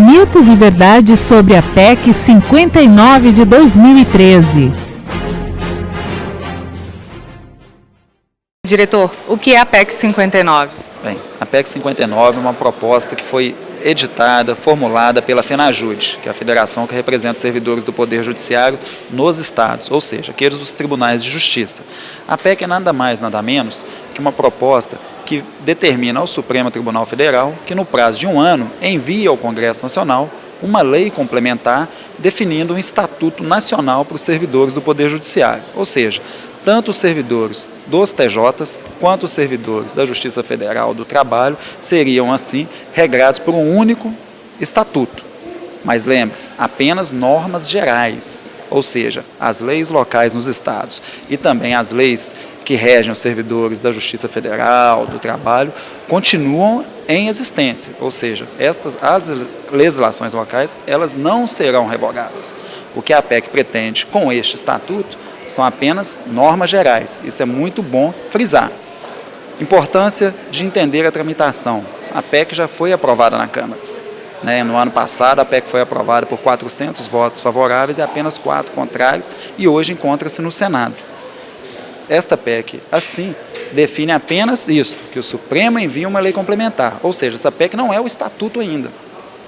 Mitos e verdades sobre a PEC 59 de 2013. Diretor, o que é a PEC 59? Bem, a PEC 59 é uma proposta que foi editada, formulada pela FENAJUDE, que é a federação que representa os servidores do Poder Judiciário nos estados, ou seja, aqueles dos tribunais de justiça. A PEC é nada mais, nada menos que uma proposta que determina ao Supremo Tribunal Federal que no prazo de 1 ano envie ao Congresso Nacional uma lei complementar definindo um estatuto nacional para os servidores do Poder Judiciário, ou seja, tanto os servidores dos TJs quanto os servidores da Justiça Federal do Trabalho seriam, assim, regrados por um único estatuto. Mas lembre-se, apenas normas gerais, ou seja, as leis locais nos estados e também as leis que regem os servidores da Justiça Federal, do Trabalho, continuam em existência, ou seja, as legislações locais elas não serão revogadas. O que a PEC pretende com este estatuto são apenas normas gerais. Isso é muito bom frisar. Importância de entender a tramitação. A PEC já foi aprovada na Câmara. No ano passado, a PEC foi aprovada por 400 votos favoráveis e apenas 4 contrários, e hoje encontra-se no Senado. Esta PEC, assim, define apenas isto, que o Supremo envia uma lei complementar. Ou seja, essa PEC não é o estatuto ainda.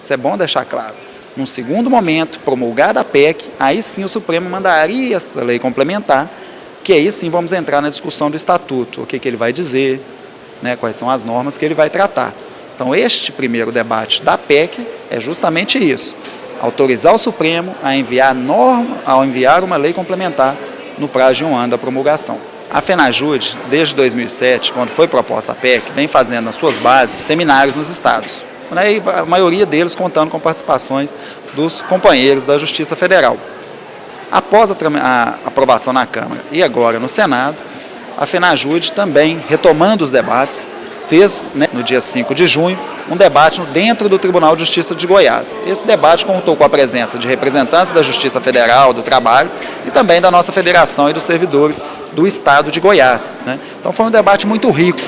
Isso é bom deixar claro. Num segundo momento, promulgada a PEC, aí sim o Supremo mandaria esta lei complementar, que aí sim vamos entrar na discussão do estatuto, o que ele vai dizer, quais são as normas que ele vai tratar. Então este primeiro debate da PEC é justamente isso, autorizar o Supremo a enviar uma lei complementar no prazo de 1 ano da promulgação. A FENAJUDE, desde 2007, quando foi proposta a PEC, vem fazendo nas suas bases seminários nos estados. E a maioria deles contando com participações dos companheiros da Justiça Federal. Após a aprovação na Câmara e agora no Senado, a FENAJUDE também, retomando os debates, fez, no dia 5 de junho, um debate dentro do Tribunal de Justiça de Goiás. Esse debate contou com a presença de representantes da Justiça Federal, do Trabalho e também da nossa federação e dos servidores do Estado de Goiás. Então foi um debate muito rico.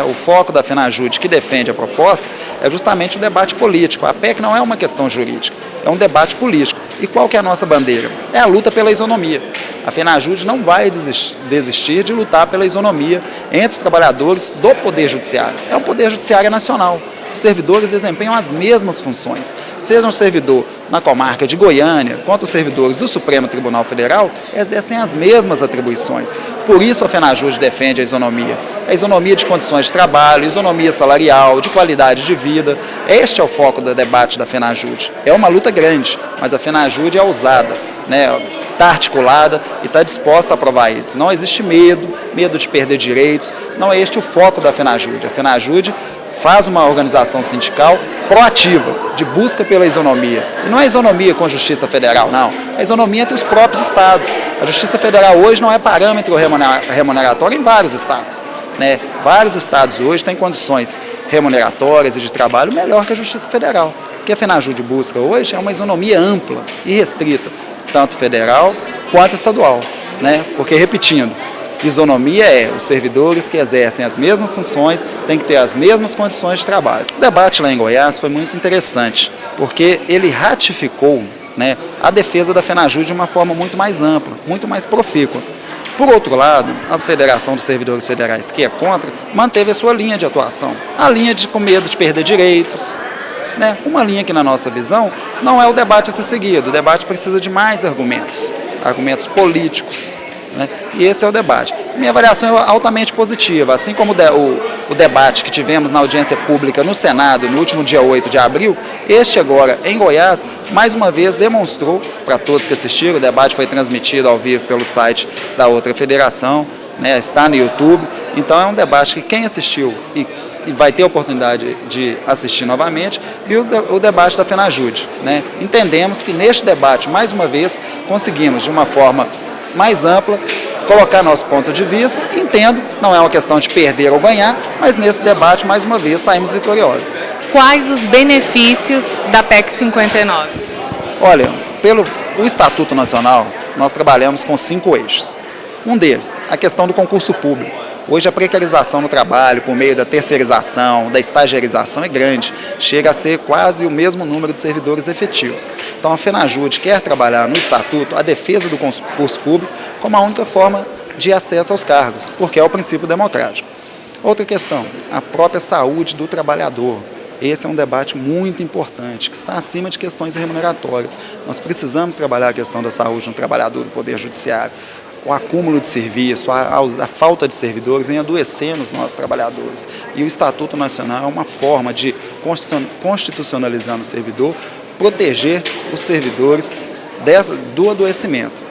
O foco da FENAJUDE, que defende a proposta, é justamente o debate político. A PEC não é uma questão jurídica, é um debate político. E qual que é a nossa bandeira? É a luta pela isonomia. A FENAJUDE não vai desistir de lutar pela isonomia entre os trabalhadores do Poder Judiciário. É um Poder Judiciário nacional. Os servidores desempenham as mesmas funções. Seja um servidor na comarca de Goiânia, quanto os servidores do Supremo Tribunal Federal, exercem as mesmas atribuições. Por isso a FENAJUDE defende a isonomia. A isonomia de condições de trabalho, isonomia salarial, de qualidade de vida. Este é o foco do debate da FENAJUDE. É uma luta grande, mas a FENAJUDE é ousada, está articulada e está disposta a aprovar isso. Não existe medo de perder direitos, não é este o foco da FENAJUDE. A FENAJUDE faz uma organização sindical proativa, de busca pela isonomia. E não é isonomia com a Justiça Federal, não. É isonomia entre os próprios estados. A Justiça Federal hoje não é parâmetro remuneratório em vários estados. Vários estados hoje têm condições remuneratórias e de trabalho melhor que a Justiça Federal. O que a FENAJUDE busca hoje é uma isonomia ampla e restrita, tanto federal quanto estadual. Porque, repetindo, isonomia é os servidores que exercem as mesmas funções, têm que ter as mesmas condições de trabalho. O debate lá em Goiás foi muito interessante, porque ele ratificou a defesa da FENAJUDE de uma forma muito mais ampla, muito mais profícua. Por outro lado, a Federação dos Servidores Federais, que é contra, manteve a sua linha de atuação, a linha com medo de perder direitos. Uma linha que, na nossa visão, não é o debate a ser seguido. O debate precisa de mais argumentos políticos. E esse é o debate. Minha avaliação é altamente positiva, assim como o debate que tivemos na audiência pública no Senado no último dia 8 de abril, este agora em Goiás, mais uma vez demonstrou para todos que assistiram, o debate foi transmitido ao vivo pelo site da outra federação, está no YouTube, então é um debate que quem assistiu e vai ter a oportunidade de assistir novamente, viu o debate da FENAJUDE. Entendemos que neste debate, mais uma vez, conseguimos de uma forma mais ampla, colocar nosso ponto de vista. Entendo, não é uma questão de perder ou ganhar, mas nesse debate, mais uma vez, saímos vitoriosos. Quais os benefícios da PEC 59? Olha, pelo Estatuto Nacional, nós trabalhamos com 5 eixos. Um deles, a questão do concurso público. Hoje a precarização no trabalho, por meio da terceirização, da estagiarização é grande, chega a ser quase o mesmo número de servidores efetivos. Então a FENAJUDE quer trabalhar no Estatuto a defesa do concurso público como a única forma de acesso aos cargos, porque é o princípio democrático. Outra questão, a própria saúde do trabalhador. Esse é um debate muito importante, que está acima de questões remuneratórias. Nós precisamos trabalhar a questão da saúde no trabalhador do Poder Judiciário. O acúmulo de serviço, a falta de servidores vem adoecendo os nossos trabalhadores. E o Estatuto Nacional é uma forma de, constitucionalizando o servidor, proteger os servidores do adoecimento.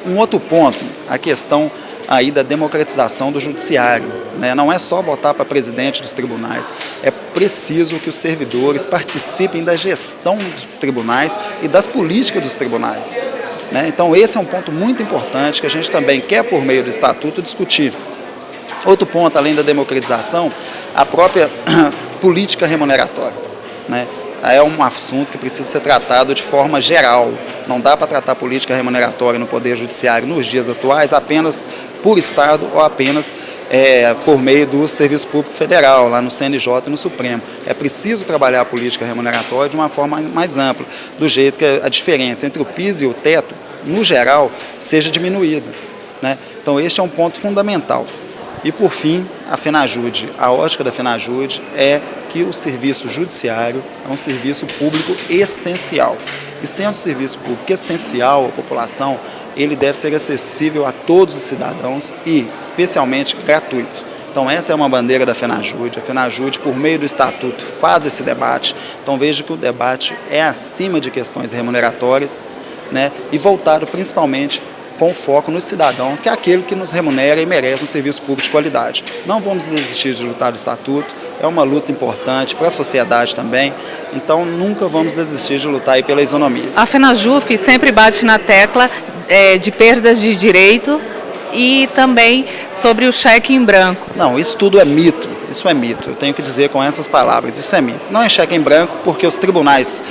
Um outro ponto, a questão aí da democratização do judiciário, né? Não é só votar para presidente dos tribunais, é preciso que os servidores participem da gestão dos tribunais e das políticas dos tribunais, né? Então esse é um ponto muito importante que a gente também quer, por meio do Estatuto, discutir. Outro ponto, além da democratização, a própria política remuneratória, né? É um assunto que precisa ser tratado de forma geral. Não dá para tratar política remuneratória no Poder Judiciário nos dias atuais apenas por Estado ou apenas por meio do Serviço Público Federal, lá no CNJ e no Supremo. É preciso trabalhar a política remuneratória de uma forma mais ampla, do jeito que a diferença entre o piso e o teto, no geral, seja diminuída, né? Então este é um ponto fundamental. E por fim, a FENAJUDE, a ótica da FENAJUDE é que o serviço judiciário é um serviço público essencial. E sendo um serviço público essencial à população, ele deve ser acessível a todos os cidadãos e, especialmente, gratuito. Então essa é uma bandeira da FENAJUDE. A FENAJUDE, por meio do Estatuto, faz esse debate. Então veja que o debate é acima de questões remuneratórias, né, e voltado principalmente com foco no cidadão, que é aquele que nos remunera e merece um serviço público de qualidade. Não vamos desistir de lutar do Estatuto, é uma luta importante para a sociedade também, então nunca vamos desistir de lutar aí pela isonomia. A FENAJUF sempre bate na tecla de perdas de direito e também sobre o cheque em branco. Não, isso tudo é mito. Isso é mito, eu tenho que dizer com essas palavras, isso é mito. Não é cheque em branco porque os tribunais,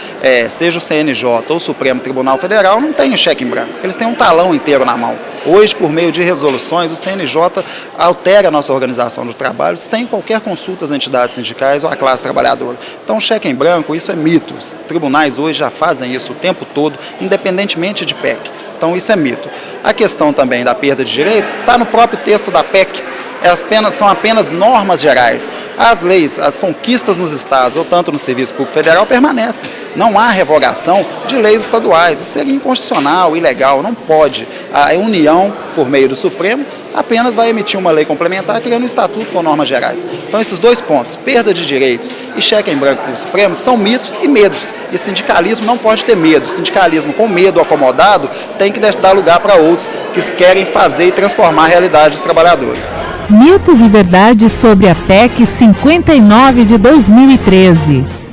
seja o CNJ ou o Supremo Tribunal Federal, não têm o cheque em branco, eles têm um talão inteiro na mão. Hoje, por meio de resoluções, o CNJ altera a nossa organização do trabalho sem qualquer consulta às entidades sindicais ou à classe trabalhadora. Então, cheque em branco, isso é mito. Os tribunais hoje já fazem isso o tempo todo, independentemente de PEC. Então, isso é mito. A questão também da perda de direitos está no próprio texto da PEC. São apenas normas gerais. As leis, as conquistas nos estados, ou tanto no Serviço Público Federal, permanecem. Não há revogação de leis estaduais. Isso seria inconstitucional, ilegal, não pode. A União, por meio do Supremo, apenas vai emitir uma lei complementar criando um estatuto com normas gerais. Então esses dois pontos, perda de direitos e cheque em branco pelo Supremo, são mitos e medos. E sindicalismo não pode ter medo. Sindicalismo com medo acomodado tem que dar lugar para outros que querem fazer e transformar a realidade dos trabalhadores. Mitos e verdades sobre a PEC 59 de 2013.